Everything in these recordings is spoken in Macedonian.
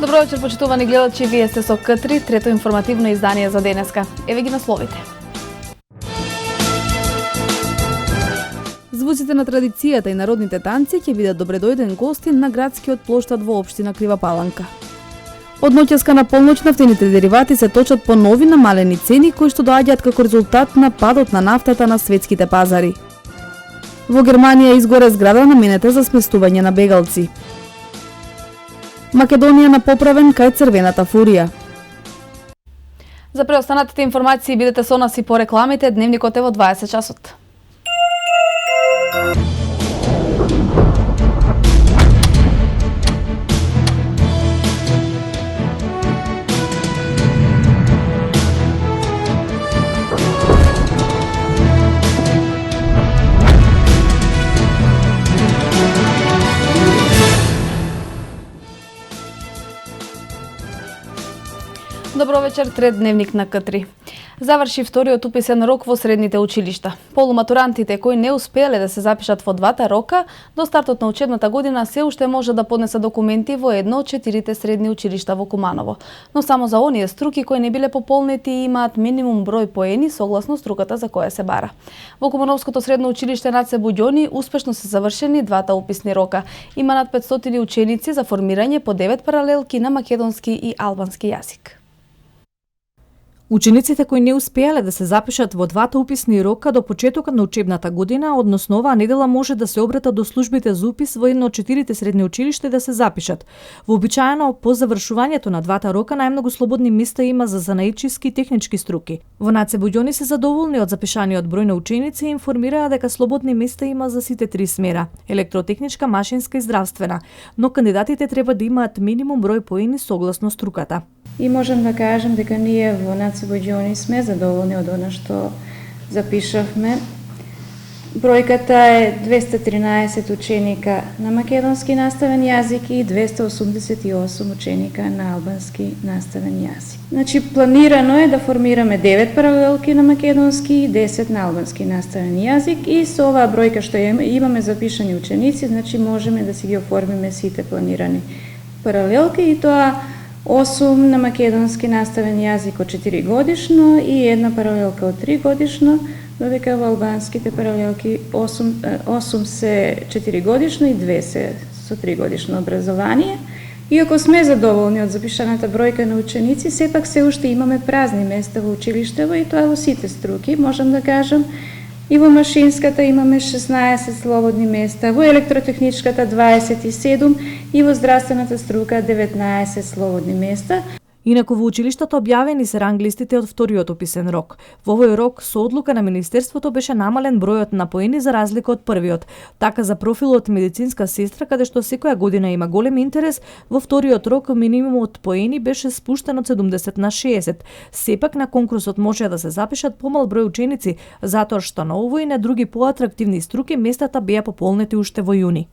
Добро вечер, почитувани гледачи, вие сте со К3, трето информативно издание за денеска. Еве ги насловите. Звуците на традицијата и народните танци ќе бидат добредојден гостин на градскиот плоштад во општина Крива Паланка. Од ноќеска на полноќ нафтените деривати се точат по нови намалени цени кои што доаѓаат како резултат на падот на нафтата на светските пазари. Во Германија изгоре зграда наменета за сместување на бегалци. Македонија на поправен кај црвената фурија. За преостанатите информации бидете со нас и по рекламите. Дневникот е во 20 часот. Добро вечер, трет дневник на К3. Заврши вториот уписен рок во средните училишта. Полуматурантите кои не успеале да се запишат во двата рока, до стартот на учебната година се уште може да поднесат документи во едно од 4 средни училишта во Куманово. Но само за оние струки кои не биле пополнети и имаат минимум број поени согласно струката за која се бара. Во Кумановското средно училиште Наце Буѓони успешно се завршени двата уписни рока. Има над 500 ученици за формирање по 9 паралелки на македонски и албански јазик. Учениците кои не успеале да се запишат во двата уписни рока до почетокот на учебната година, односно оваа недела може да се обратат до службите за упис во едно од 4 средни училишта да се запишат. Вообичаено по завршувањето на двата рока најмногу слободни места има за занаичиски и технички струки. Во Наце Буѓони се задоволни од запишаниот број на ученици и информираа дека слободни места има за сите 3 смера: електротехничка, машинска и здравствена, но кандидатите треба да имаат минимум број поени согласно струката. И можем да кажем дека ние во Наце Буѓони сме задоволни од она што запишавме. Бројката е 213 ученика на македонски наставен јазик и 288 ученика на албански наставен јазик. Значи, планирано е да формираме 9 паралелки на македонски и 10 на албански наставен јазик и со оваа бројка што имаме запишани ученици, значи можеме да си ги оформиме сите планирани паралелки и тоа 8 на македонски наставен јазик од 4 годишно и една паралелка од 3 годишно, додека во албанските паралелки 8 се 4 годишно и 2 се со 3 годишно образование. Иако сме задоволни од запишаната бројка на ученици, сепак се уште имаме празни места во училиштево и тоа во сите струки, можам да кажам. И во машинската имаме 16 слободни места, во електротехничката 27 и во здравствената струка 19 слободни места. Инаку во училиштата објавени се ранглистите од вториот уписен рок. Во овој рок со одлука на Министерството беше намален бројот на поени за разлика од првиот. Така за профилот медицинска сестра, каде што секоја година има голем интерес, во вториот рок минимумот поени беше спуштен од 70 на 60. Сепак на конкурсот можеа да се запишат помал број ученици, затоа што на овој и на други поатрактивни струки местата беа пополнети уште во јуни.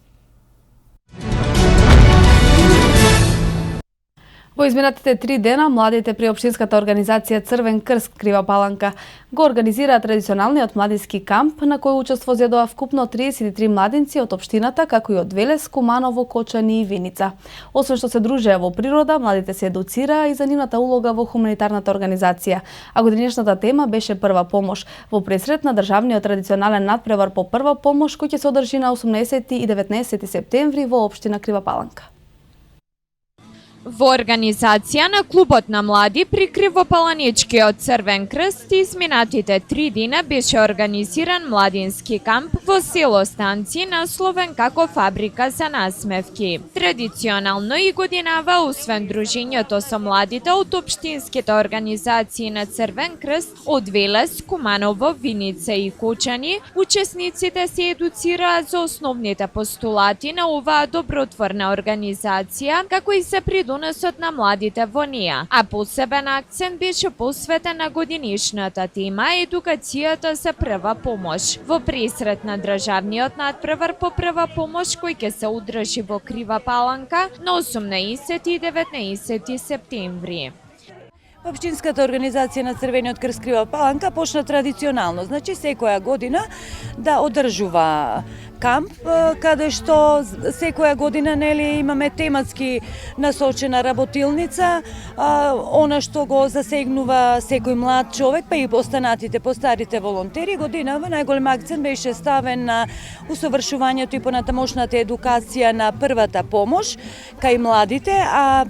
Во изминатите 3 дена, младите при општинската организација Црвен крст Крива Паланка го организираа традиционалниот младински камп на кој учество зедоа вкупно 33 младинци од општината, како и од Велес, Куманово, Кочани и Виница. Освен што се дружеа во природа, младите се едуцираа и за нивната улога во хуманитарната организација. А годинешната тема беше прва помош, во пресрет на државниот традиционален надпревар по прва помош кој ќе се одржи на 18 и 19 септември во општина Крива Паланка. Во организација на Клубот на млади при Кривопаланичкиот Црвен крст изминатите 3 дена беше организиран младински камп во село Станци насловен како фабрика за насмевки. Традиционално и годинава, освен дружењето со младите од општинските организации на Црвен крст од Велес, Куманово, Виница и Кочани, учесниците се едуцираа за основните постулати на оваа добротворна организација, како и за придонесот на младите во неа, а посебен акцент беше посветен на годинишната тема едукацијата за прва помош. Во пресрет на државниот надпревар по прва помош кој ќе се одржи во Крива Паланка на 18 и 19 септември. Општинската организација на Црвениот крст Крива Паланка почна традиционално, значи секоја година да одржува камп, каде што секоја година нели имаме тематски насочена работилница, она што го засегнува секој млад човек, па и останатите постарите волонтери. Годинава најголем акцент беше ставен на усовршувањето и понатамошната едукација на првата помош кај младите, а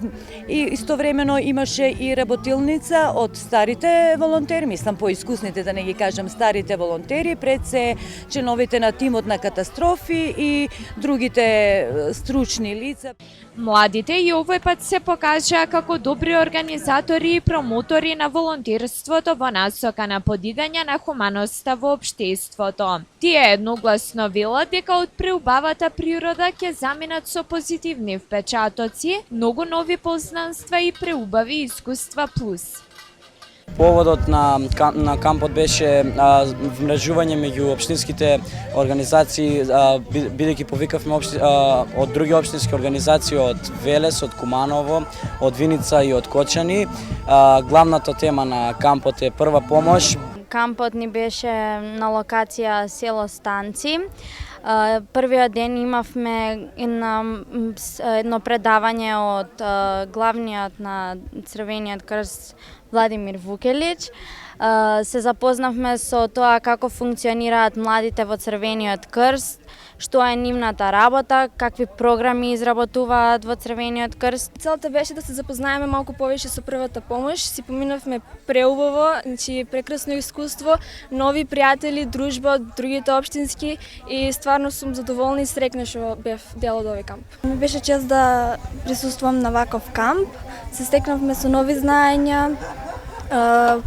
и истовремено имаше и работилница од старите волонтери, мислам поискусните, да не ги кажам старите волонтери, пред се членовите на тимот на катастрофи и другите стручни лица. Младите и овој пат се покажаа како добри организатори и промотори на волонтерството во насока на подигање на хуманоста во општеството. Тие едногласно велат дека од преубавата природа ќе заминат со позитивни впечатоци, многу нови познанства и преубави искуства плюс. Поводот на кампот беше вмрежување меѓу општинските организации, бидејќи повикавме од други општински организации, од Велес, од Куманово, од Виница и од Кочани. Главната тема на кампот е прва помош. Кампот ни беше на локација село Станци. Првиот ден имавме едно предавање од главниот на Црвениот крст Владимир Вукелич. Се запознавме со тоа како функционираат младите во Црвениот крст, што е нивната работа, какви програми изработуваат во Црвениот крст. Целта беше да се запознаеме малку повеќе со првата помош. Си поминавме преубаво, значи прекрасно искуство, нови пријатели, дружба од другите општински и стварно сум задоволна и срекна што бев дел од овој камп. Ми беше чест да присуствувам на ваков камп. Се стекнавме со нови знаења,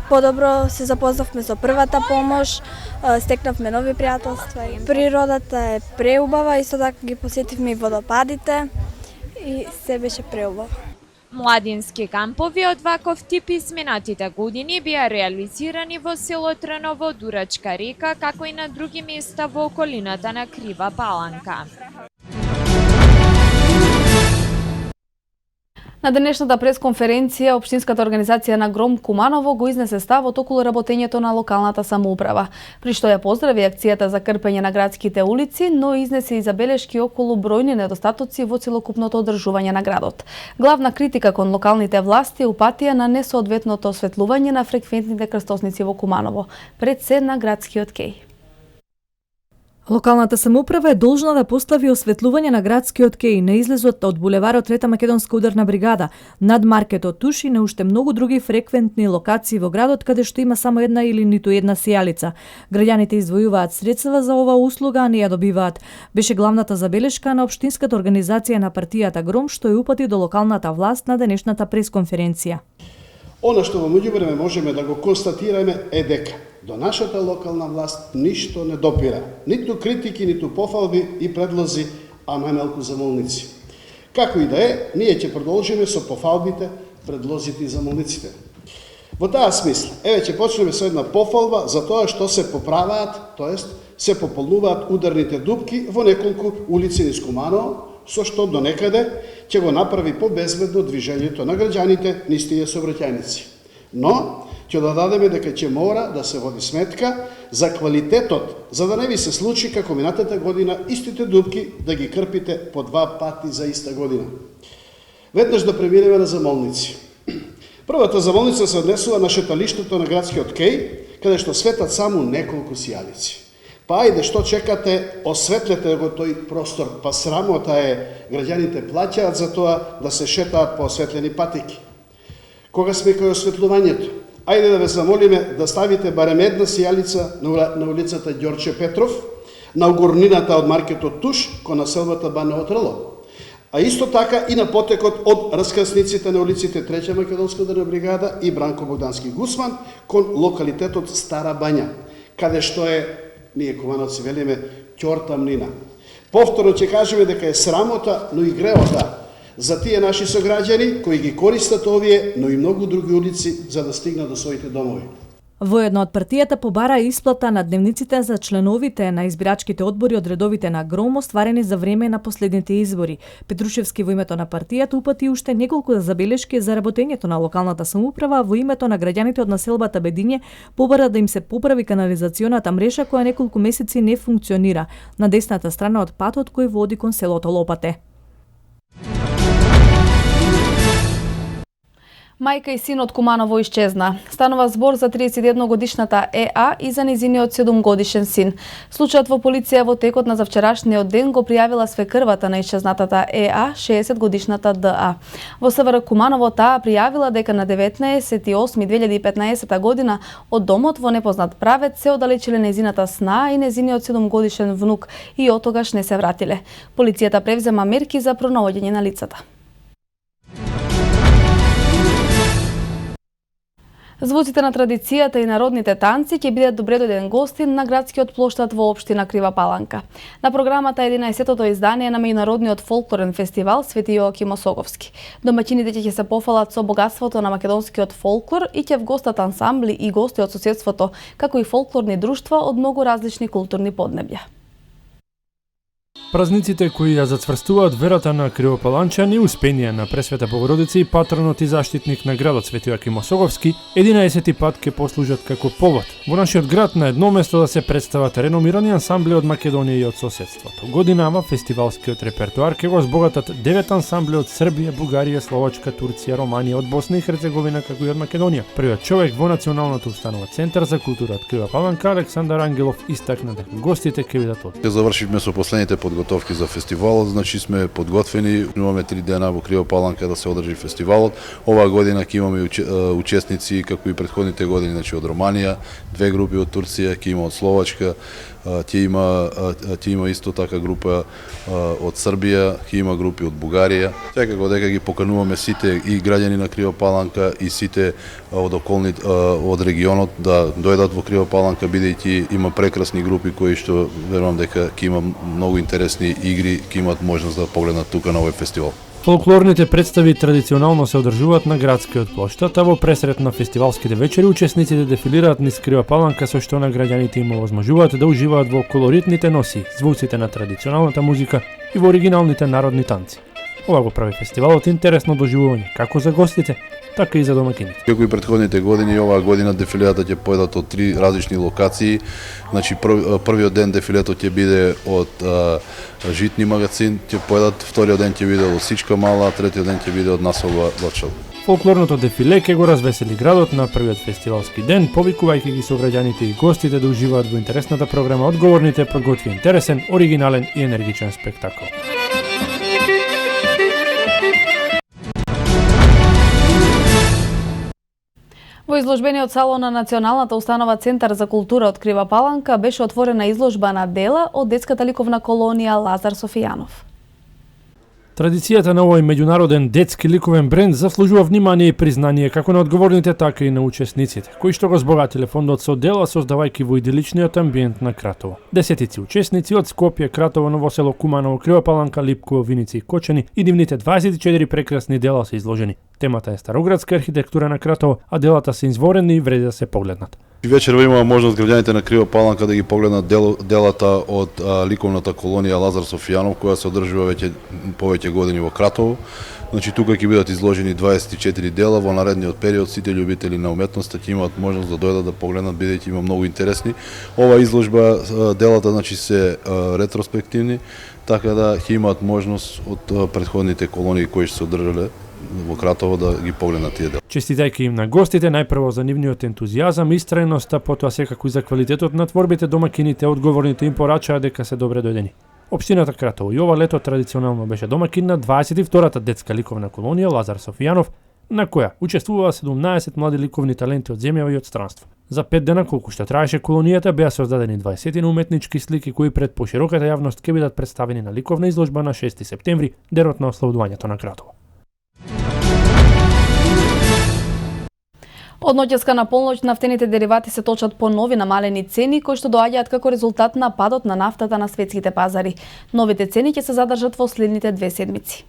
подобро се запознавме со првата помош, стекнавме нови пријателства. Природата е преубава, исто така ги посетивме и водопадите и се беше преубаво. Младински кампови од ваков тип изминатите години бија реализирани во село Трново, Дурачка река, како и на други места во околината на Крива Паланка. На денешната пресконференција, Општинската организација на Гром Куманово го изнесе ставот околу работењето на локалната самоуправа, при што ја поздрави акцијата за крпење на градските улици, но изнесе и забелешки околу бројни недостатоци во целокупното одржување на градот. Главна критика кон локалните власти упатија на несоодветното осветлување на фреквентните крстосници во Куманово, пред се на градскиот кеј. Локалната самоуправа е должна да постави осветлување на градскиот кеј на излезот од булеварот Трета македонска ударна бригада, над маркетот Туш и на уште многу други фреквентни локации во градот каде што има само една или ниту една сијалица. Граѓаните издвојуваат средства за оваа услуга, а не ја добиваат. Беше главната забелешка на Општинската организација на партијата Гром, што ја упати до локалната власт на денешната пресконференција. Она што во меѓувреме можеме да го констатираме е дека до нашата локална власт ништо не допира. Ниту критики, ниту пофалби и предлози, а најмалку замолници. Како и да е, ние ќе продолжиме со пофалбите, предлозите и замолниците. Во таа смисла, еве ќе почнеме со една пофалба за тоа што се поправаат, тоест се пополнуваат ударните дупки во неколку улици низ Куманово, со што до некаде ќе го направи побезбедно движењето на граѓаните низ тие сообраќајници. Но ќе додадеме дека ќе мора да се води сметка за квалитетот, за да не ви се случи како минатата година истите дупки да ги крпите по 2 пати за иста година. Веднаш да преминеме на замолници. Првата замолница се однесува на шеталиштето на градскиот кеј, каде што светат само неколку сијалици. Па ајде, што чекате, осветлете го тој простор, па срамота е, граѓаните плаќаат за тоа да се шетаат по осветлени патеки. Кога сме кај осветлувањето, ајде да ве замолиме да ставите барем една сијалица на улицата Ѓорче Петров, на угорнината од маркетот Туш, кон населбата Баново Трло, а исто така и на потекот од раскрсниците на улиците Трета македонска ударна бригада и Бранко Богдански Гусман, кон локалитетот Стара Бања, каде што е, ние кумановци велиме, ќортамнина. Повторно ќе кажеме дека е срамота, но и греота за тие наши сограѓани кои ги користат овие, но и многу други улици за да стигнат до своите домови. Воедно од партијата побара исплата на дневниците за членовите на избирачките одбори од редовите на ГРОМ остварени за време на последните избори. Петрушевски во името на партијата упати уште неколку забелешки за работењето на локалната самоуправа, во името на граѓаните од населбата Бедиње побара да им се поправи канализационата мрежа која неколку месеци не функционира на десната страна од патот кој води кон селото Лопате. Мајка и син од Куманово исчезна. Станува збор за 31-годишната ЕА и за низиниот 7-годишен син. Случајот во полиција во текот на завчерашниот ден го пријавила свекрвата на исчезнатата ЕА, 60-годишната ДА. Во СВР Куманово таа пријавила дека на 19.8.2015 година од домот во непознат правец се оддалечиле незината сна и незиниот 7-годишен внук и оттогаш не се вратиле. Полицијата превзема мерки за пронаоѓање на лицата. Звуците на традицијата и народните танци ќе бидат добредојден гостин на градскиот плоштад во општина Крива Паланка. На програмата е 11-тото издание на меѓународниот фолклорен фестивал Свети Јоаким Осоговски. Домаќините ќе се пофалат со богатството на македонскиот фолклор и ќе вгостат ансамбли и гости од соседството, како и фолклорни друштва од многу различни културни поднебја. Празниците кои ја зацврстуваат верата на кривопаланчани, успение на Пресвета Богородица и патронот и заштитник на градот Свети Јоаким Осоговски, 11-ти пат ќе послужат како повод во нашиот град на едно место да се представат реномирани ансамбли од Македонија и од соседството. Годинава фестивалскиот репертоар ќе го збогатат 9 ансамбли од Србија, Бугарија, Словачка, Турција, Романија, од Босна и Херцеговина, како и од Македонија. Првиот човек во Националната установа Центар за култура од Крива Паланка, Александар Ангелов, истакна дека гостите ќе бидат од. Ќе завршивме со последните подготовки за фестивалот, значи сме подготвени, имаме 3 дена во Крива Паланка да се одржи фестивалот. Оваа година ќе имаме учесници како и претходните години, значи од Романија, 2 групи од Турција, ќе има од Словачка, ќе има исто така група од Србија, ќе има групи од Бугарија. Секако дека ги покануваме сите и граѓани на Крива Паланка и сите од околните од регионот да дојдат во Крива Паланка, бидејќи има прекрасни групи кои што верувам дека ќе има многу интересни игри, ќе имат можност да погледнат тука на овој фестивал. Фолклорните представи традиционално се одржуваат на градскиот плоштад, а во пресред на фестивалските вечери учесниците дефилираат низ Крива Паланка, со што на граѓаните им овозможуваат да уживаат во колоритните носи, звуците на традиционалната музика и во оригиналните народни танци. Ова го прави фестивалот интересно доживување како за гостите, така и за домакините. Како и претходните години, оваа година дефилеата ќе појдат од 3 различни локации. Значи првиот ден дефилето ќе биде од Житни магазин, ќе појдат, вториот ден ќе биде од Сичка мала, третиот ден ќе биде од Населба Лачал. Фолклорното дефиле ќе го развесели градот на првиот фестивалски ден, повикувајќи ги сограѓаните и гостите да уживаат во интересната програма од говорните, подготви интересен, оригинален и енергичен спектакл. Во изложбениот салон на Националната установа Центар за култура од Крива Паланка беше отворена изложба на дела од детската ликовна колонија Лазар Софијанов. Традицијата на овој меѓународен детски ликовен бренд заслужува внимание и признание како на одговорните, така и на учесниците, кои што го збогатиле фондот со дела создавајќи во идиличниот амбиент на Кратово. Десетици учесници од Скопје, Кратово, Новосело, Куманово, Крива Паланка, Липково, Виница и Кочани и нивните 24 прекрасни дела се изложени. Темата е староградска архитектура на Кратово, а делата се изворени и вреди да се погледнат. И вечерва имаме можност граѓаните на Крива Паланка да ги погледнат делата од ликовната колонија Лазар Софијанов, која се одржува веќе повеќе години во Кратово. Значи тука ќе бидат изложени 24 дела, во наредниот период сите љубители на уметноста ќе имаат можност да дојдат да погледнат, бидејќи има многу интересни. Ова изложба делата значи се ретроспективни, така да ќе имаат можност од претходните колонии кои што се одржале во Кратово да ги погледнат тие дела. Честитајќи им на гостите, најпрво за нивниот ентузијазам и истрајност, а потоа секако и за квалитетот на творбите, домакините одговорните им порачаа дека се добре дојдени. Општината Кратово и ова лето традиционално беше домакин на 22-та детска ликовна колонија Лазар Софијанов, на која учествуваа 17 млади ликовни таленти од земјава и од странство. За 5 дена колку што траеше колонијата беа создадени 20 уметнички слики кои пред пошироката јавност ќе бидат представени на ликовна изложба на 6 септември, денот на ослободувањето на Кратово. Од ноќеска на полноќ нафтените деривати се точат по нови намалени цени кои што доаѓаат како резултат на падот на нафтата на светските пазари. Новите цени ќе се задржат во следните 2 седмици.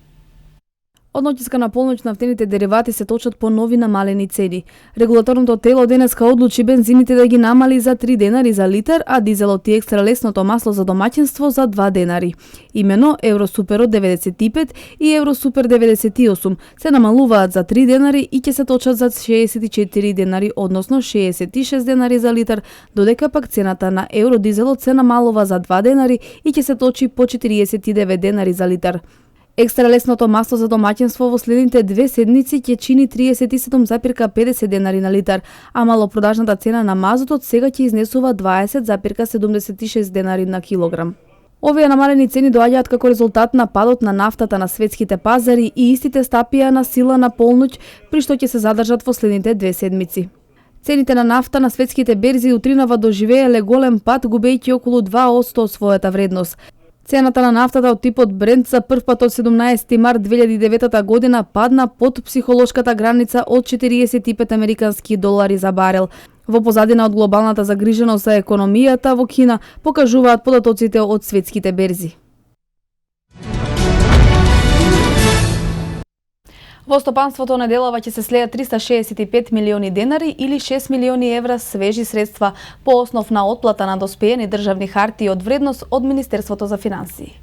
Од ноќиска на полноќ нафтените деривати се точат по нови намалени цени. Регулаторното тело денеска одлучи бензините да ги намали за 3 денари за литар, а дизелот и екстра лесното масло за домаќинство за 2 денари. Имено Евросуперот 95 и Евросупер 98 се намалуваат за 3 денари и ќе се точат за 64 денари, односно 66 денари за литар, додека пак цената на евродизелот се намалува за 2 денари и ќе се точи по 49 денари за литар. Екстра лесното масло за домаќинство во следните 2 седмици ќе чини 37,50 денари на литар, а малопродажната цена на мазутот сега ќе изнесува 20,76 денари на килограм. Овие намалени цени доаѓаат како резултат на падот на нафтата на светските пазари и истите стапија на сила на полноќ, при што ќе се задржат во следните 2 седмици. Цените на нафта на светските берзи утринава доживееле голем пад, губејќи околу 2% од својата вредност. Цената на нафтата од типот Брент за прв пат од 17 март 2009 година падна под психолошката граница од 45 американски долари за барел. Во позадина од глобалната загриженост за економијата во Кина покажуваат податоците од светските берзи. Во стопанството неделава ќе се слеат 365 милиони денари или 6 милиони евра свежи средства по основ на отплата на доспеени државни хартии од вредност од Министерството за финансии.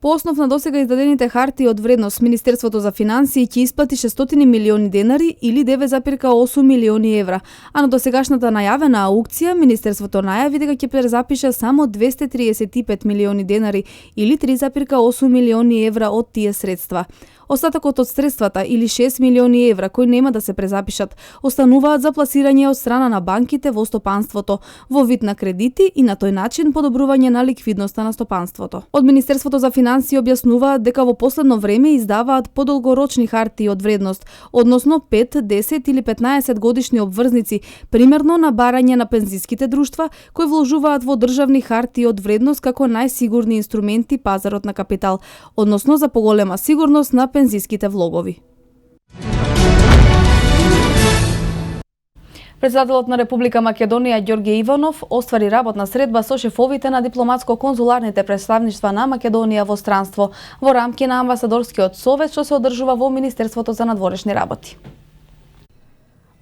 По основ на досега издадените хартии од вредност, Министерството за финансии ќе исплати 600 милиони денари или 9,8 милиони евра, а на досегашната најавена аукција Министерството најави дека ќе презапише само 235 милиони денари или 3,8 милиони евра од тие средства. Остатокот од средствата или 6 милиони евра кои нема да се презапишат, остануваат за пласирање од страна на банките во стопанството во вид на кредити и на тој начин подобрување на ликвидноста на стопанството. Од Министерството за финансии објаснуваат дека во последно време издаваат подолгорочни хартии од вредност, односно 5, 10 или 15 годишни обврзници, примерно на барање на пензиските друштва кои вложуваат во државни хартии од вредност како најсигурни инструменти пазарот на капитал, односно за поголема сигурност на пензиските влогови. Председателот на Република Македонија Ѓорѓе Иванов оствари работна средба со шефовите на дипломатско-конзуларните представништва на Македонија во странство во рамки на амбасадорскиот совет што се одржува во Министерството за надворешни работи.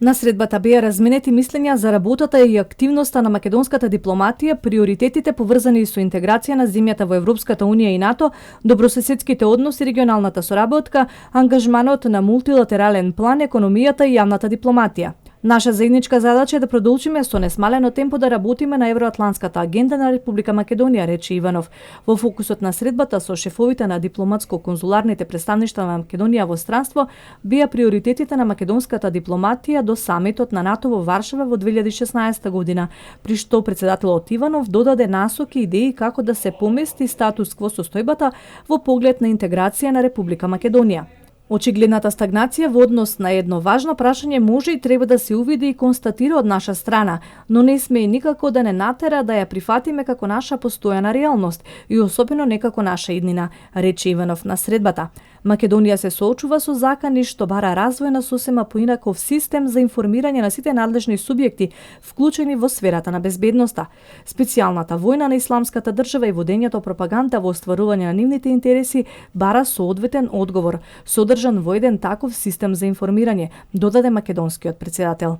На средбата беа разменети мислења за работата и активноста на македонската дипломатија, приоритетите поврзани со интеграција на земјата во Европската унија и НАТО, добрососедските односи, регионалната соработка, ангажманот на мултилатерален план, економијата и јавната дипломатија. Наша заедничка задача е да продолжиме со несмалено темпо да работиме на евроатлантската агенда на Република Македонија, рече Иванов. Во фокусот на средбата со шефовите на дипломатско-конзуларните представништва на Македонија во странство беа приоритетите на македонската дипломатија до самитот на НАТО во Варшава во 2016 година, при што председателот Иванов додаде насоки и идеи како да се помести статус кво состојбата во поглед на интеграција на Република Македонија. Очигледната стагнација во однос на едно важно прашање може и треба да се увиди и констатира од наша страна, но не сме и никако да не натера да ја прифатиме како наша постојана реалност и особено не како наша иднина, рече Иванов на средбата. Македонија се соочува со закани што бара развој на сосема поинаков систем за информирање на сите надлежни субјекти, вклучени во сферата на безбедноста. Специјалната војна на исламската држава и водењето пропаганда во остварување на нивните интереси бара соодветен одговор, содржан во еден таков систем за информирање, додаде македонскиот председател.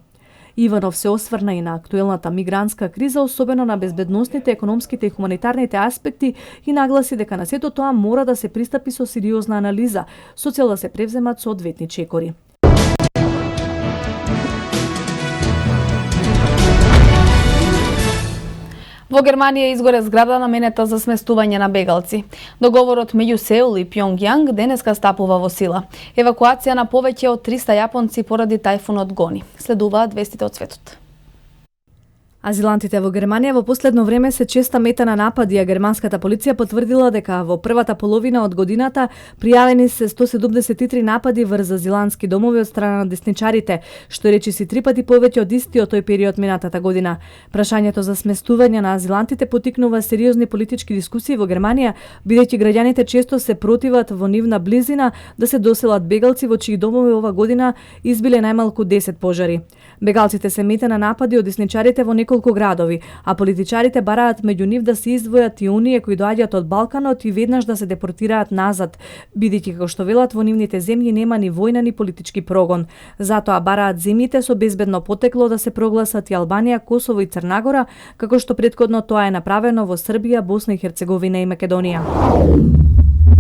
Иванов се осврна и на актуелната мигрантска криза, особено на безбедносните, економските и хуманитарните аспекти и нагласи дека на сето тоа мора да се пристапи со сериозна анализа, со цел да се превземат соодветни чекори. Во Германија изгоре зграда наменета за сместување на бегалци. Договорот меѓу Сеул и Пјонгјанг денеска стапува во сила. Евакуација на повеќе од 300 јапонци поради тајфунот Гони. Следуваат вестите од светот. Азилантите во Германија во последно време се честа мета на напади, а германската полиција потврдила дека во првата половина од годината пријавени се 173 напади врз азилантски домови од страна на десничарите, што речиси 3 пати повеќе од истиот тој период минатата година. Прашањето за сместување на азилантите потикнува сериозни политички дискусии во Германија, бидејќи граѓаните често се противат во нивна близина да се доселат бегалци во чии домови ова година избиле најмалку 10 пожари. Бегалците се мета на напади од десничарите во неколку неколку градови, а политичарите бараат меѓу нив да се издвојат и оние кои доаѓаат од Балканот и веднаш да се депортираат назад, бидејќи како што велат во нивните земји нема ни војна ни политички прогон. Затоа бараат земјите со безбедно потекло да се прогласат и Албанија, Косово и Црнагора, како што претходно тоа е направено во Србија, Босна и Херцеговина и Македонија.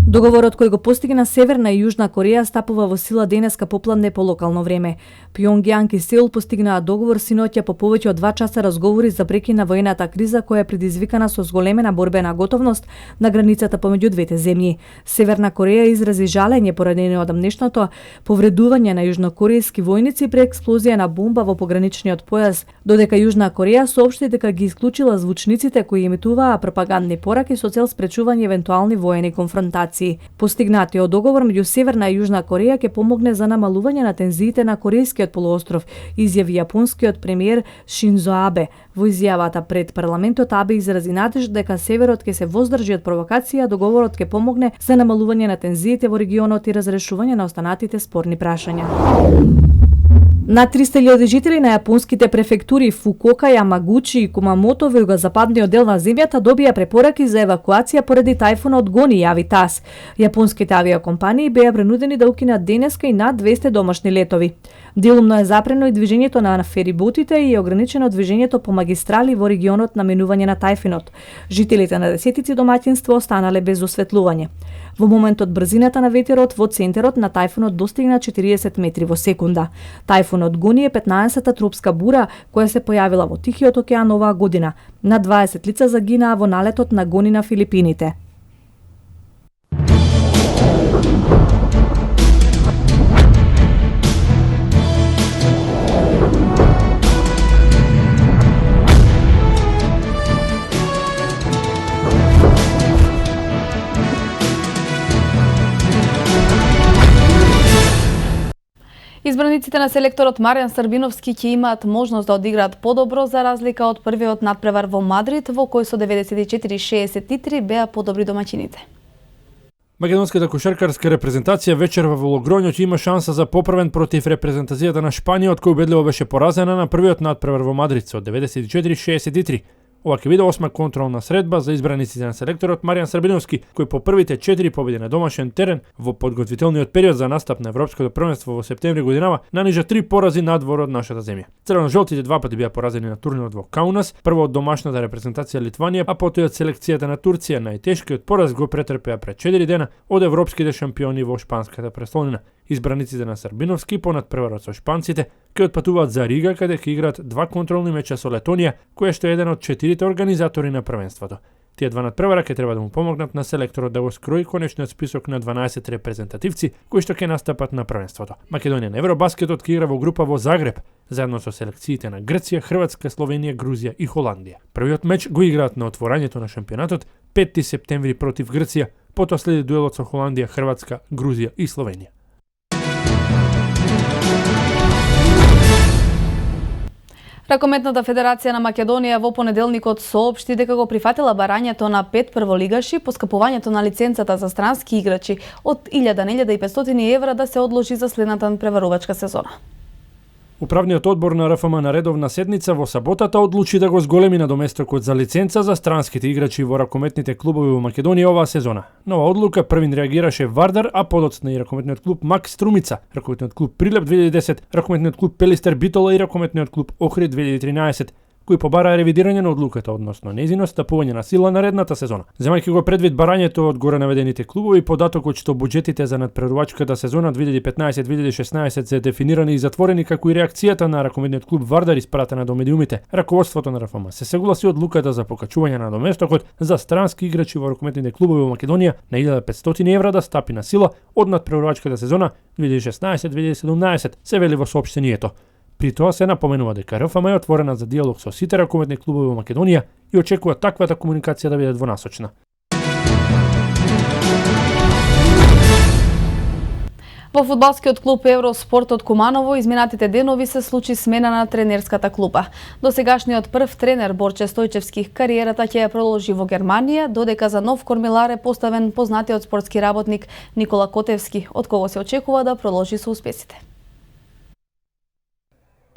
Договорот кој го постигна Северна и Јужна Кореја стапува во сила денеска попладне по локално време. Пјонгјанг и Сеул постигнаа договор синоќа по повеќе од 2 часа разговори за прекин на воената криза која е предизвикана со зголемена борбена готовност на границата помеѓу двете земји. Северна Кореја изрази жалење порадено од амнешното повредување на јужнокорејски војници при експлозија на бомба во пограничниот појас, додека Јужна Кореја соопшти дека ги исклучила звучниците кои емитуваа пропагандни пораки со цел спречување евентуални воени конфронтации. Постигнатиот договор меѓу Северна и Јужна Кореја ќе помогне за намалување на тензиите на Корејскиот полуостров, изјави јапонскиот премиер Шинзо Абе. Во изјавата пред парламентот Абе изрази надеж дека Северот ќе се воздржи од провокација, договорот ќе помогне за намалување на тензиите во регионот и разрешување на останатите спорни прашања. Над 300.000 жители на јапонските префектури Фукуока, Јамагучи и Кумамото во југозападниот дел на земјата добија препораки за евакуација поради тајфунот Гони, јави ТАС. Јапонските авиокомпании беа принудени да укинат денеска и над 200 домашни летови. Делумно е запрено и движењето на фериботите и е ограничено движењето по магистрали во регионот на минување на тајфунот. Жителите на десетици домаќинства останале без осветлување. Во моментот брзината на ветерот во центарот на тајфунот достигна 40 метри во секунда. Тајфунот Гони е 15-та тропска бура која се појавила во Тихиот океан оваа година. На 20 лица загинаа во налетот на Гони на Филипините. Избраниците на селекторот Маријан Србиновски ќе имаат можност да одиграат подобро за разлика од првиот надпревар во Мадрид, во кој со 94-63 беа подобри домаќините. Македонската кошаркарска репрезентација вечерва во Логроњо ќе има шанса за поправен против репрезентацијата на Шпанија, од кој убедливо беше поразена на првиот надпревар во Мадрид со 94-63. Ова ќе биде 8-ма контролна средба за избраниците на селекторот Маријан Србиновски, кој по првите 4 победи на домашен терен во подготвителниот период за настап на Европското првенство во септември годинава нанижа 3 порази надвор од нашата земја. Црвено-жолтите 2 пати беа поразени на турнирот во Каунас, прво од домашната репрезентација Литванија, а потоа од селекцијата на Турција. Најтешкиот пораз го претрпеа пред 4 дена од европските шампиони во шпанската престолнина. Избраниците на Србиновски по надпреварот со шпанците ќе отпатуваат за Рига, каде ќе играат 2 контролни меча со Летонија, која што е еден од 4 организатори на првенството. Тие 2 надпревара ќе треба да му помогнат на селекторот да го скрои конечниот список на 12 репрезентативци кои што ќе настапат на првенството. Македонија на Евробаскетот ќе игра во група во Загреб, заедно со селекциите на Грција, Хрватска, Словенија, Грузија и Холандија. Првиот меч го играат на отворањето на шампионатот 5 септември против Грција, потоа следи дуелот со Холандија, Хрватска, Грузија и Словенија. Ракометната федерација на Македонија во понеделникот соопшти дека го прифатила барањето на 5 прволигаши по скапувањето на лиценцата за странски играчи од 1000 на 1500 евра да се одложи за следната надпреварувачка сезона. Управниот одбор на РФМ на редовна седница во саботата одлучи да го зголеми надоместокот за лиценца за странските играчи во ракометните клубови во Македонија оваа сезона. На оваа одлука првин реагираше Вардар, а подоцна и ракометниот клуб Мак Струмица, ракометниот клуб Прилеп 2010, ракометниот клуб Пелистер Битола и ракометниот клуб Охрид 2013. кои побараа ревидирање на одлуката односно нејзино стапување на сила наредната сезона. Земајќи го предвид барањето од горе наведените клубови, податокот што буџетите за надпреварувачката сезона 2015-2016 се дефинирани и затворени, како и реакцијата на ракометниот клуб Вардар испратена до медиумите, раководството на РФМ се согласи одлуката за покачување на доместокот за странски играчи во ракометните клубови во Македонија на 1500 евра да стапи на сила од надпреварувачката сезона 2016-2017, се вели во соопштението. При тоа се напоменува дека РФМ е отворена за диалог со сите ракометни клубови во Македонија и очекува таквата комуникација да биде двонасочна. Во фудбалскиот клуб Евроспорт од Куманово изминатите денови се случи смена на тренерската клупа. Досегашниот прв тренер Борче Стојчевски кариерата ќе ја продолжи во Германија, додека за нов кормилар е поставен познатиот спортски работник Никола Котевски, од кого се очекува да продолжи со успесите.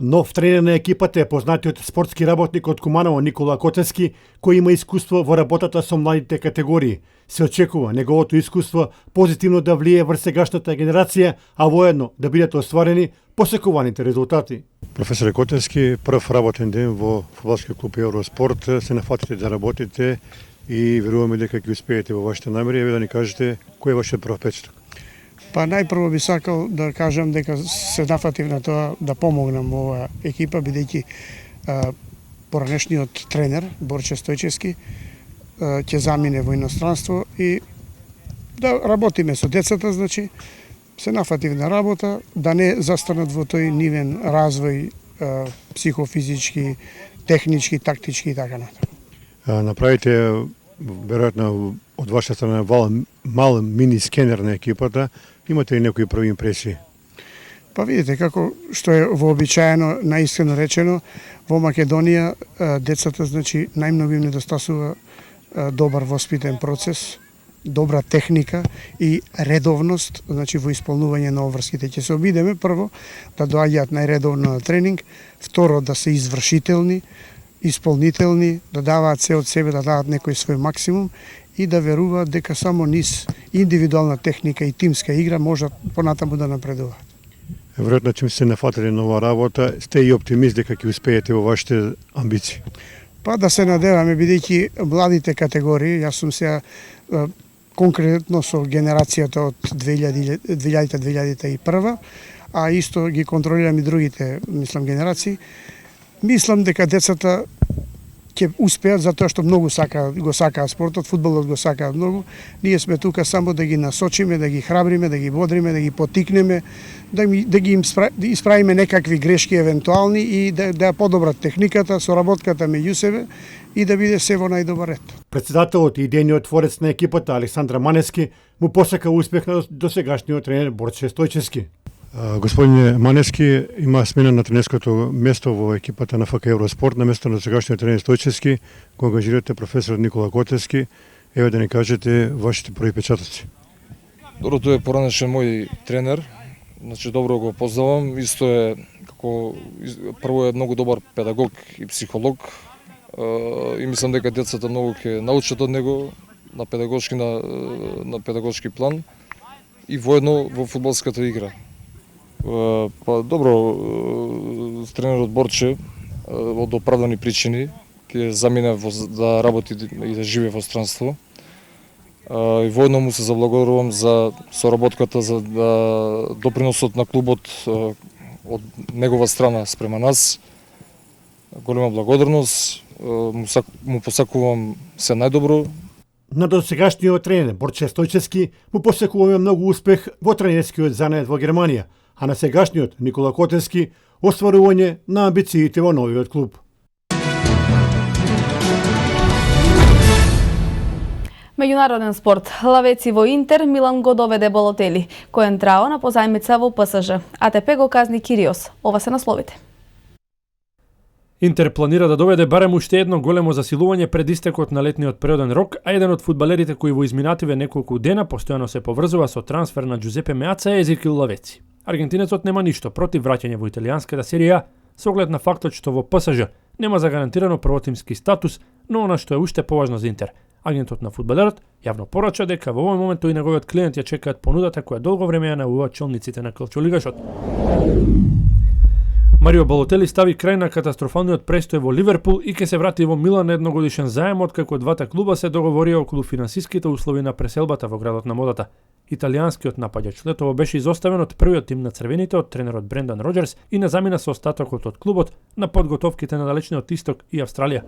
Нов тренер на екипата е познатиот спортски работник од Куманово Никола Котески, кој има искуство во работата со младите категории. Се очекува неговото искуство позитивно да влие врз сегашната генерација, а воедно да бидат остварени посекуваните резултати. Професоре Котески, прв работен ден во фудбалски клуб Евроспорт, се нафатите да работите и веруваме дека ќе успеете во вашите намери. Еве да ни кажете кој е вашиот прв впечаток? Па најпрво би сакал да кажам дека се нафатив на тоа да помогнам оваа екипа, бидејќи поранешниот тренер Борче Стојчевски ќе замине во иностранство и да работиме со децата, значи се нафатив на работа, да не застанат во тој нивен развој психофизички, технички, тактички и така натаму. Направите веројатно од ваша страна мал мини скенер на екипата. Имате ли некои први импресии? Па видите како што е вообичаено, наискрено речено, во Македонија децата значи најмногу им недостасува добар воспитен процес, добра техника и редовност, значи во исполнување на обврските. Ќе се обидеме прво да доаѓаат најредовно на тренинг, второ да се извршителни, исполнителни, да даваат се од себе, да даваат некој свој максимум и да веруваат дека само низ индивидуална техника и тимска игра можат понатаму да напредуваат. Веројатно че се нафатили на оваа работа, сте и оптимист дека ќе успеете во вашите амбиции. Па да се надеваме, бидејќи младите категории, јас сум сега конкретно со генерацијата од 2000-2001, а исто ги контролирам и другите, генерации. Мислам дека децата ќе успеат затоа што многу го сакаат спортот, фудбалот го сакаат многу. Ние сме тука само да ги насочиме, да ги храбриме, да ги бодриме, да ги потикнеме, да ги исправиме некакви грешки евентуални и да подобрат техниката, соработката меѓу себе и да биде се во најдобар ред. Председателот и идејниот творец на екипата Александра Манески му посака успех на досегашниот тренер Борче Стојчевски. Господине Манески, има смена на тренерското место во екипата на ФК Евроспорт на место на сегашниот тренер Стојчевски, го ангажирате професор Никола Котески. Еве да ни кажете вашите први впечатоци. Добро, тој е поранешен мој тренер, значи добро го познавам, исто е како прво е многу добар педагог и психолог и мислам дека децата многу ќе научат од него на педагошки план и воедно во фудбалската игра. Па добро, тренерот Борче од оправдани причини ќе замине да работи и да живее во странство. И воедно му се заблагодарувам за соработката, за доприносот на клубот од негова страна спрема нас. Голема благодарност, му посакувам се најдобро. На досегашниот тренер Борче Стојчевски му посакуваме многу успех во тренерскиот занет во Германија, а на сегашниот Никола Котески остварување на амбициите во новиот клуб. Меѓународен спорт. Лавеци во Интер, Милан го доведе Балотели, кој ентрao на позајмица во ПСЖ. АТП го казни Кириос. Ова се насловите. Интер планира да доведе барем уште едно големо засилување пред истекот на летниот природен рок, а еден од фудбалерите кои во изминативе неколку дена постојано се поврзува со трансфер на Джузепе Меаца е Езекил Лавеци. Аргентинецот нема ништо против враќање во италијанската серија, со оглед на фактот што во ПСЖ нема загарантирано првотимски статус, но она што е уште поважно за Интер. Агентот на фудбалерот јавно порача дека во овој момент тој и неговиот клиент ја чекаат понудата која долго време ја најавува челниците на калчолигашот. Марио Балотели стави крај на катастрофалниот престој во Ливерпул и ќе се врати во Милан на едногодишен заем, откако двата клуба се договорија околу финансиските услови на преселбата во градот на модата. Италијанскиот напаѓач летово беше изоставен од првиот тим на црвените од тренерот Брендан Роџерс и не замина со остатокот од клубот на подготовките на далечниот исток и Австралија.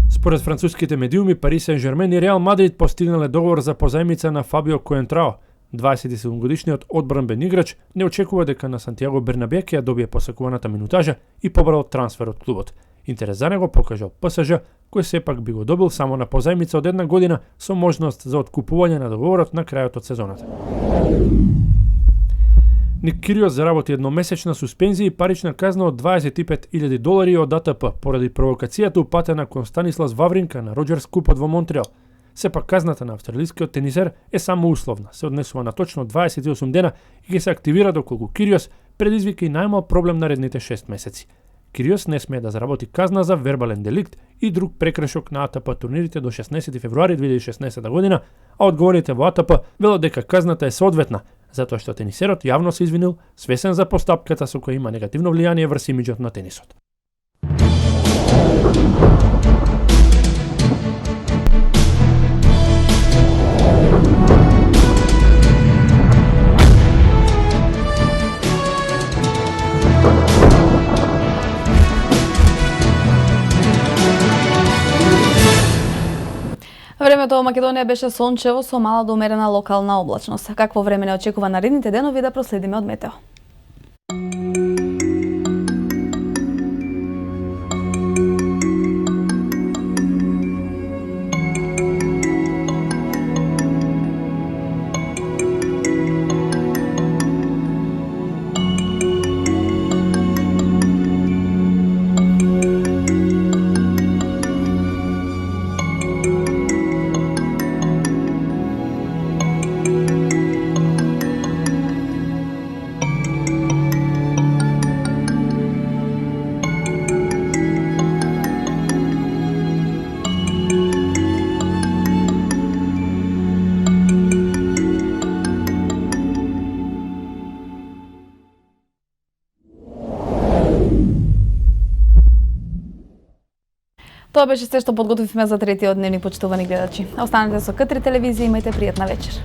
Според француските медиуми, Пари Сен-Жермен и Реал Мадрид постигнале договор за позајмица на Фабио Коентрао. 27-годишниот одбранбен играч не очекува дека на Сантиаго Бернабе ќе ја добие посакуваната минутажа и побрал трансфер од клубот. Интерес за него покажал ПСЖ, кој сепак би го добил само на позајмица од една година со можност за откупување на договорот на крајот од сезоната. Ник Кириос заработи едномесечна суспензија и парична казна од $25,000 од АТП поради провокацијата упатена кон Станислав Вавринка на Роџерс купот во Монтреал. Сепак казната на австралискиот тенисер е само условна, се однесува на точно 28 дена и ќе се активира доколку Кириос предизвика и најмал проблем наредните 6 месеци. Кириос не смее да заработи казна за вербален деликт и друг прекршок на АТП турнирите до 16 февруари 2016 година, а одговорите во АТП велат дека казната е соодветна, затоа што тенисерот јавно се извинил, свесен за постапката со која има негативно влијание врз имиџот на тенисот. Времето во Македонија беше сончево со мала до умерена локална облачност. Какво време не очекува наредните денови да проследиме од Метео. Тоа беше се што подготвивме за третиот дневник, почитувани гледачи. Останете со К3 телевизија, имајте пријатна вечер.